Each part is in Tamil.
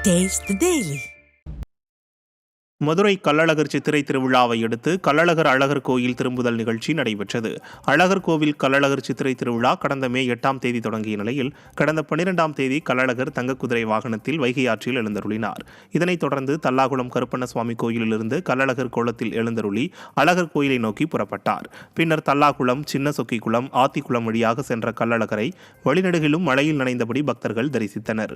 Taste the Daily. Madurai Kallazhagar சித்திரை திருவிழாவை அடுத்து கள்ளழகர் அழகர் கோயில் திரும்புதல் நிகழ்ச்சி நடைபெற்றது. அழகர் கோவில் கள்ளழகர் சித்திரை திருவிழா கடந்த மே 8ஆம் தேதி தொடங்கிய நிலையில் கடந்த 12ஆம் தேதி கள்ளழகர் தங்கக்குதிரை வாகனத்தில் வைகை ஆற்றில் எழுந்தருளினார். இதனைத் தொடர்ந்து தல்லாகுளம் கருப்பண்ணசுவாமி கோயிலிலிருந்து கள்ளழகர் கோலத்தில் எழுந்தருளி அழகர் கோயிலை நோக்கி புறப்பட்டார். பின்னர் தல்லாகுளம், சின்ன சொக்கிக்குளம், ஆத்திக்குளம் வழியாக சென்ற கள்ளழகரை வழிநெடுகிலும் மழையில் நனைந்தபடி பக்தர்கள் தரிசித்தனர்.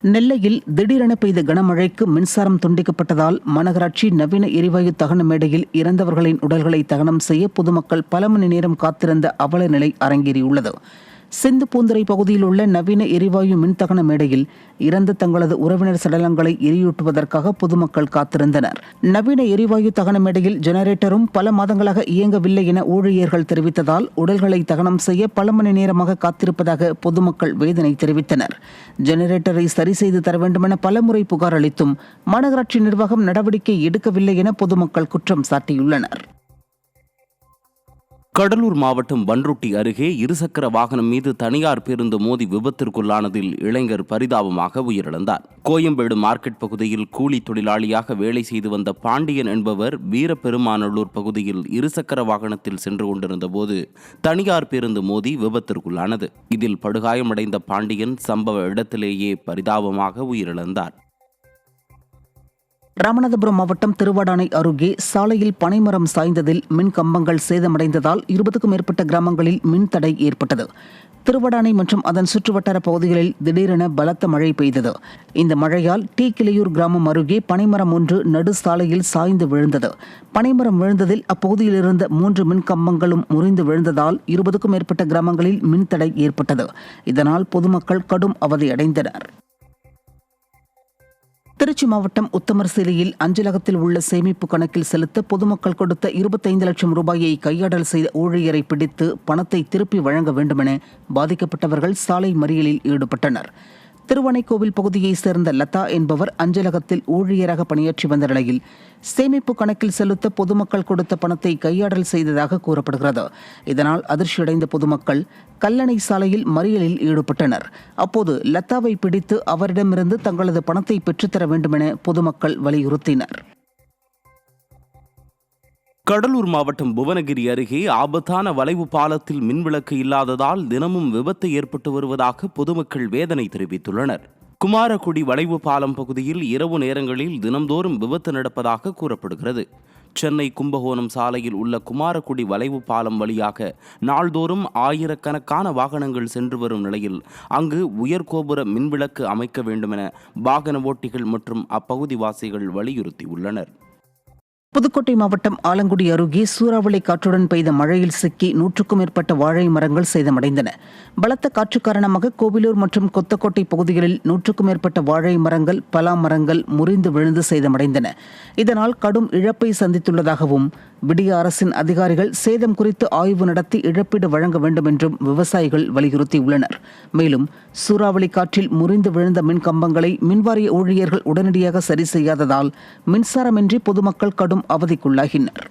நெல்லையில் திடீரென பெய்த கனமழைக்கு மின்சாரம் துண்டிக்கப்பட்டதால் மாநகராட்சி நவீன எரிவாயு தகன மேடையில் இறந்தவர்களின் உடல்களை தகனம் செய்ய பொதுமக்கள் பல மணி நேரம் காத்திருந்த அவல நிலை அரங்கேறியுள்ளது. சிந்து பூந்துரை பகுதியில் உள்ள நவீன எரிவாயு மின்தகன மேடையில் இறந்த தங்களது உறவினர் சடலங்களை எரியூட்டுவதற்காக பொதுமக்கள் காத்திருந்தனர். நவீன எரிவாயு தகன மேடையில் ஜெனரேட்டரும் பல மாதங்களாக இயங்கவில்லை என ஊழியர்கள் தெரிவித்ததால் உடல்களை தகனம் செய்ய பல மணி நேரமாக காத்திருப்பதாக பொதுமக்கள் வேதனை தெரிவித்தனர். ஜெனரேட்டரை சரி செய்து தர வேண்டுமென பலமுறை புகார் அளித்தும் மாநகராட்சி நிர்வாகம் நடவடிக்கை எடுக்கவில்லை என பொதுமக்கள் குற்றம் சாட்டியுள்ளனர். கடலூர் மாவட்டம் பன்ருட்டி அருகே இருசக்கர வாகனம் மீது தனியார் பேருந்து மோதி விபத்திற்குள்ளானதில் இளைஞர் பரிதாபமாக உயிரிழந்தார். கோயம்பேடு மார்க்கெட் பகுதியில் கூலி தொழிலாளியாக வேலை செய்து வந்த பாண்டியன் என்பவர் வீரபெருமாநல்லூர் பகுதியில் இருசக்கர வாகனத்தில் சென்று கொண்டிருந்த போது தனியார் பேருந்து மோதி விபத்திற்குள்ளானது. இதில் படுகாயமடைந்த பாண்டியன் சம்பவ இடத்திலேயே பரிதாபமாக உயிரிழந்தார். ராமநாதபுரம் மாவட்டம் திருவாடானை அருகே சாலையில் பனைமரம் சாய்ந்ததில் மின் கம்பங்கள் சேதமடைந்ததால் 20க்கும் மேற்பட்ட கிராமங்களில் மின் தடை ஏற்பட்டது. திருவாடானை மற்றும் அதன் சுற்றுவட்டார பகுதிகளில் திடீரென பலத்த மழை பெய்தது. இந்த மழையால் டி கிளையூர் கிராமம் அருகே பனைமரம் ஒன்று நடு சாலையில் சாய்ந்து விழுந்தது. பனைமரம் விழுந்ததில் அப்பகுதியில் இருந்த 3 மின் கம்பங்களும் முறிந்து விழுந்ததால் 20க்கும் மேற்பட்ட கிராமங்களில் மின் தடை ஏற்பட்டது. இதனால் பொதுமக்கள் கடும் அவதியடைந்தனர். திருச்சி மாவட்டம் உத்தமர்சேரியில் அஞ்சலகத்தில் உள்ள சேமிப்பு கணக்கில் செலுத்த பொதுமக்கள் கொடுத்த 25 லட்சம் ரூபாயை கையாடல் செய்த ஊழியரை பிடித்து பணத்தை திருப்பி வழங்க வேண்டுமென பாதிக்கப்பட்டவர்கள் சாலை மறியலில் ஈடுபட்டனர். திருவானைக்கோவில் பகுதியைச் சேர்ந்த லதா என்பவர் அஞ்சலகத்தில் ஊழியராக பணியாற்றி வந்த நிலையில் சேமிப்பு கணக்கில் செலுத்த பொதுமக்கள் கொடுத்த பணத்தை கையாடல் செய்ததாக கூறப்படுகிறது. இதனால் அதிர்ச்சியடைந்த பொதுமக்கள் கல்லணை சாலையில் மறியலில் ஈடுபட்டனர். அப்போது லதாவை பிடித்து அவரிடமிருந்து தங்களது பணத்தை பெற்றுத்தர வேண்டுமென பொதுமக்கள் வலியுறுத்தினர். கடலூர் மாவட்டம் புவனகிரி அருகே ஆபத்தான வளைவு பாலத்தில் மின்விளக்கு இல்லாததால் தினமும் விபத்து ஏற்பட்டு வருவதாக பொதுமக்கள் வேதனை தெரிவித்துள்ளனர். குமாரகுடி வளைவு பாலம் பகுதியில் இரவு நேரங்களில் தினம்தோறும் விபத்து நடப்பதாக கூறப்படுகிறது. சென்னை கும்பகோணம் சாலையில் உள்ள குமாரகுடி வளைவு பாலம் வழியாக நாள்தோறும் ஆயிரக்கணக்கான வாகனங்கள் சென்று வரும் நிலையில் அங்கு உயர்கோபுர மின்விளக்கு அமைக்க வேண்டுமென வாகன ஓட்டிகள் மற்றும் அப்பகுதி வாசிகள் வலியுறுத்தியுள்ளனர். புதுக்கோட்டை மாவட்டம் ஆலங்குடி அருகே சூறாவளி காற்றுடன் பெய்த மழையில் சிக்கி 100க்கும் மேற்பட்ட வாழை மரங்கள் சேதமடைந்தன. பலத்த காற்று காரணமாக கோவிலூர் மற்றும் கொத்தக்கோட்டை பகுதிகளில் 100க்கும் மேற்பட்ட வாழை மரங்கள், பலா மரங்கள் முறிந்து விழுந்து சேதமடைந்தன. இதனால் கடும் இழப்பை சந்தித்துள்ளதாகவும் விடிய அரசின் அதிகாரிகள் சேதம் குறித்து ஆய்வு நடத்தி இழப்பீடு வழங்க வேண்டும் என்றும் விவசாயிகள் வலியுறுத்தியுள்ளனர். மேலும் சூறாவளி காற்றில் முறிந்து விழுந்த மின் கம்பங்களை மின்வாரிய ஊழியர்கள் உடனடியாக சரி செய்யாததால் மின்சாரமின்றி பொதுமக்கள் கடும் அவதிக்குள்ளாகினர்.